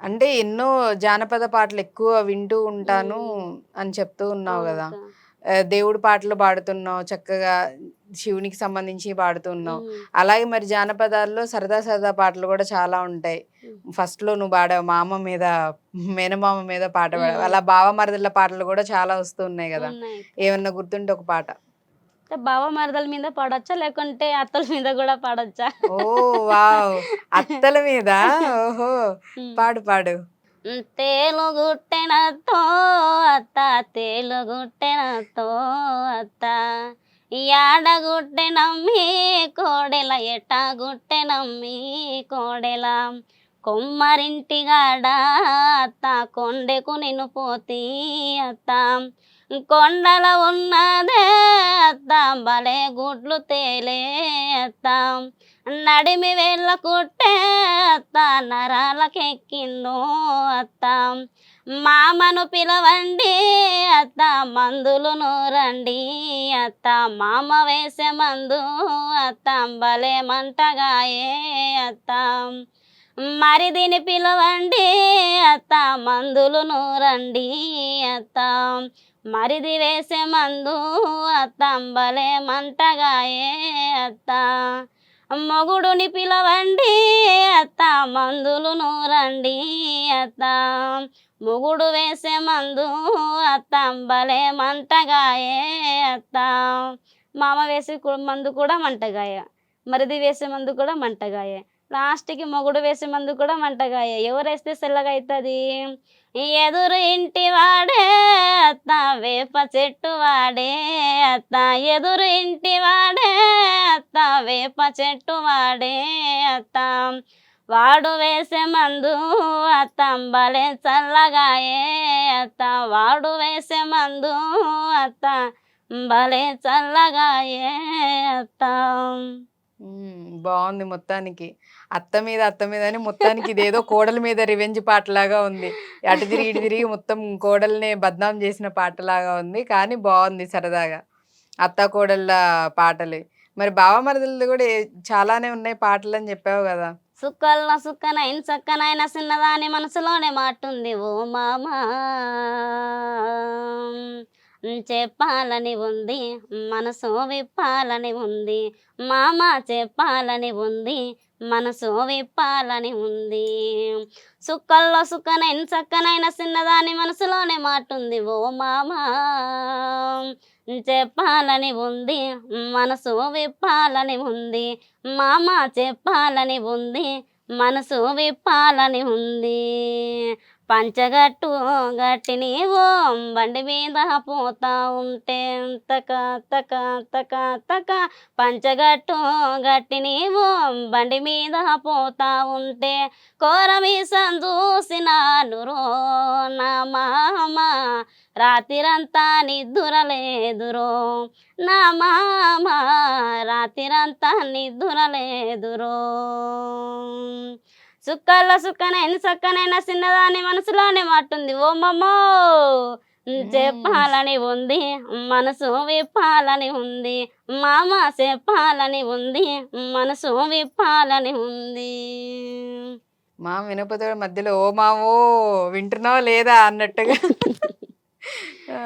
అంటే ఎన్నో జానపద పాటలు ఎక్కువ వింటూ ఉంటాను హ్మ్. అని చెప్తూ ఉన్నావు గదా! అవునక్క. దేవుడి పాటలు పాడుతున్నావు చక్కగా. శివునికి సంబంధించి పాడుతున్నావు. హ్మ్. అలాగే మరి జానపదాల్లో సరదా సరదా పాటలు గూడా చాలా ఉంటాయి. హ్మ్. ఫస్ట్‌లో నువ్వు పాడావు మేనమామ మీద పాట పాడావు. హ్మ్. అలా బావమరదుల పాటలు గూడా చాలా వస్తూ ఉన్నాయి గదా! ఉన్నాయక్క. ఏమన్నా గుర్తుంటే ఒక పాట? అంటే బావ మరదల మీద పాడొచ్చా? లేకుంటే అత్తల మీద గూడా పాడొచ్చా? ఓహ్! వావ్! అత్తల మీద. ఓహో! హ్మ్. పాడు పాడు. తేలుగుట్టెనతో అత్త తేలుగుట్టెనతో అత్త యాడగుట్టెనమ్మి కోడెల ఎట్టాగుట్టెనమ్మి కోడెల కొమ్మరింటిగాడ అత్త కొండెకు నిన్ను పోతి అత్త కొండల ఉన్నదే అత్త భలే గుడ్లు తేలే అత్త నడిమి వేళ్ళ కుట్టే అత్త నరాలకెక్కిందో అత్త మామను పిలవండి అత్త మందులును రండి అత్త మామ వేసే మందు అత్త భలే మంటగాయే అత్త మరిదిని పిలవండి అత్త మందులును రండి అత్త మరిది వేసే మందు అత్త భలే మంటగాయే అత్త మొగుడుని పిలవండి అత్త మందులును రండి అత్త మొగుడు వేసే మందు అత్త భలే మంటగాయే అత్త మామ వేసే మందు కూడా మంటగాయ, మరిది వేసే మందు కూడా మంటగాయ, లాస్ట్కి మొగుడు వేసే మందు కూడా మంటగాయ. ఎవరేస్తే చల్లగా అవుతుంది? ఎదురు ఇంటి వాడే అత్త వేప చెట్టు వాడే అత్త ఎదురు ఇంటి వాడే అత్త వేప చెట్టు వాడే అత్త వాడు వేసే మందు అత్త భలే చల్లగాయే అత్త వాడు వేసే మందు అత్త భలే చల్లగాయే అత్త. బావుంది మొత్తానికి. అత్త మీద అని మొత్తానికి ఇదేదో కోడల మీద రివెంజ్ పాటలాగా ఉంది. అటు తిరిగి, ఇటు తిరిగి మొత్తం కోడల్ని బద్నాం చేసిన పాటలాగా ఉంది. కానీ బావుంది సరదాగా. అత్తా కోడళ్ళ పాటలు. మరి బావ మరదలది గూడా చాలానే ఉన్నాయి పాటలని జెప్పావు గదా! సుక్కల్ల సుక్కనైన చక్కనైన చిన్నదాని మనసులోనే మాటుంది ఓ మామా చెప్పాలని ఉంది, మనసు విప్పాలని ఉంది, మామ చెప్పాలని ఉంది, మనసు విప్పాలని ఉంది. సుక్కల్లో సుక్కనైన చక్కనైన చిన్నదాని మనసులోనే మాటుంది ఓ మామా చెప్పాలని ఉంది, మనసు విప్పాలని ఉంది, మామ చెప్పాలని ఉంది, మనసు విప్పాలని ఉంది. పంచగట్టు గట్టి నీవు బండి మీద పోతా ఉంటే తక తక తక తక పంచగట్టు గట్టి నీవు బండి మీద పోతా ఉంటే కోరమీసం చూసినాను రో నా మామ రాత్రిరంతా నిద్దురలేదురో నా మామ రాత్రిరంతా నిద్దురలేదురో. సుక్కల్లో సుక్కనైన చక్కనైన చిన్నదాని మనసులోనే మాటుంది ఓ మమ్మో హ్మ్. చెప్పాలని ఉంది, మనసు విప్పాలని ఉంది, మామ చెప్పాలని ఉంది, మనసు విప్పాలని ఉంది. మామ వినకపోతే మధ్యలో ఓ మావో వింటున్నావా లేదా అన్నట్టుగా. ఆ!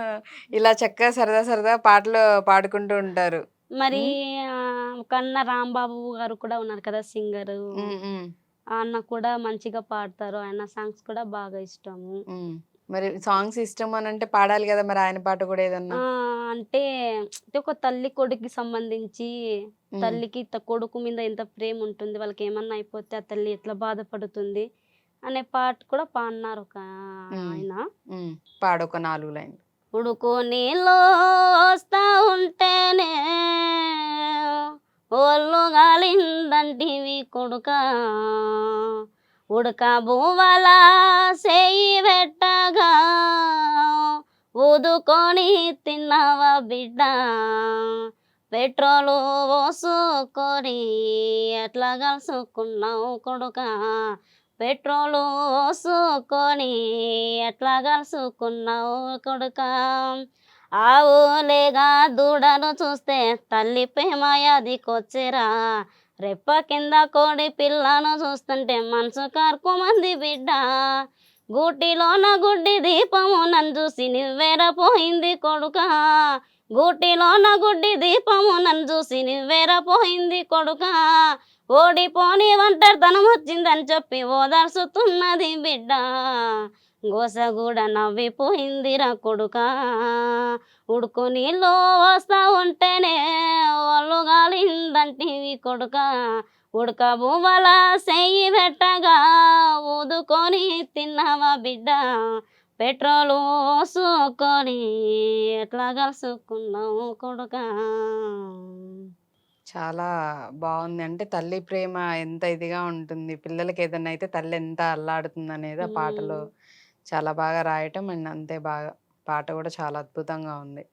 ఇలా చక్కగా సరదా సరదా పాటలు పాడుకుంటూ ఉంటారు. మరి హ్మ్. కన్న రాంబాబు గారు కూడా ఉన్నారు కదా సింగరు. హ్మ్. హ్మ్. ఆ అన్న కూడా మంచిగా పాడతారు. ఆయన సాంగ్స్ కూడా బాగా ఇష్టము. హ్మ్. మరి సాంగ్స్ ఇష్టం అనంటే పాడాలి గదా! మరి ఆయన పాట గూడా ఏదన్నా? ఆ! అంటే అంటే ఒక తల్లి కొడుకుకి సంబంధించి హ్మ్. తల్లికి కొడుకు మీద ఎంత ప్రేమ ఉంటుంది. వాళ్ళకేమన్నా అయిపోతే ఆ తల్లి ఎట్లా బాధపడుతుంది అనే పాట కూడా పాడినారు ఒక హ్మ్. ఆయన. హ్మ్. పాడొక 4 లైన్లు. ఉడుకు నీళ్ళు వస్తా ఉంటేనే ఒళ్ళు గాలిందంటివి కొడుకా ఉడక బువ్వల చేయి పెట్టగా ఊదుకొని తిన్నావా బిడ్డ పెట్రోలు పోసుకొని ఎట్లా కలుసుకున్నావు కొడుకా పెట్రోలు పోసుకొని ఎట్లా కలుసుకున్నావు కొడుకా ఆవులేగా దూడను చూస్తే తల్లి ప్రేమ యాదికొచ్చెరా రెప్ప కింద కోడి పిల్లను చూస్తుంటే మనసు కార్కుమంది బిడ్డ, గూటిలోన గుడ్డి దీపము నన్ను చూసి నివ్వెరపోయింది కొడుక, గూటిలోన గుడ్డి దీపము నన్ను చూసి నివ్వెరపోయింది కొడుక, ఓడిపోని ఒంటరితనం వచ్చిందని చెప్పి ఓదార్చుతున్నది బిడ్డ, గోసగూడ నవ్విపోయిందిరా కొడుక, ఉడుకు నీళ్ళు వస్తా ఉంటేనే ఒళ్ళు గాలిందంటివి కొడుక, ఉడక భూమల సెయ్యి పెట్టగా ఊదుకొని తిన్నావా బిడ్డ, పెట్రోలు పోసుకొని ఎట్లా కలుసుకున్నావు కొడుక. చాలా బాగుంది. అంటే తల్లి ప్రేమ ఎంత ఇదిగా ఉంటుంది. పిల్లలకి ఏదైనా అయితే తల్లి ఎంత అల్లాడుతుందనేది ఆ పాటలో ఉమ్. చాలా బాగా రాయటం అండ్ అంతే బాగా పాట కూడా చాలా అద్భుతంగా ఉంది.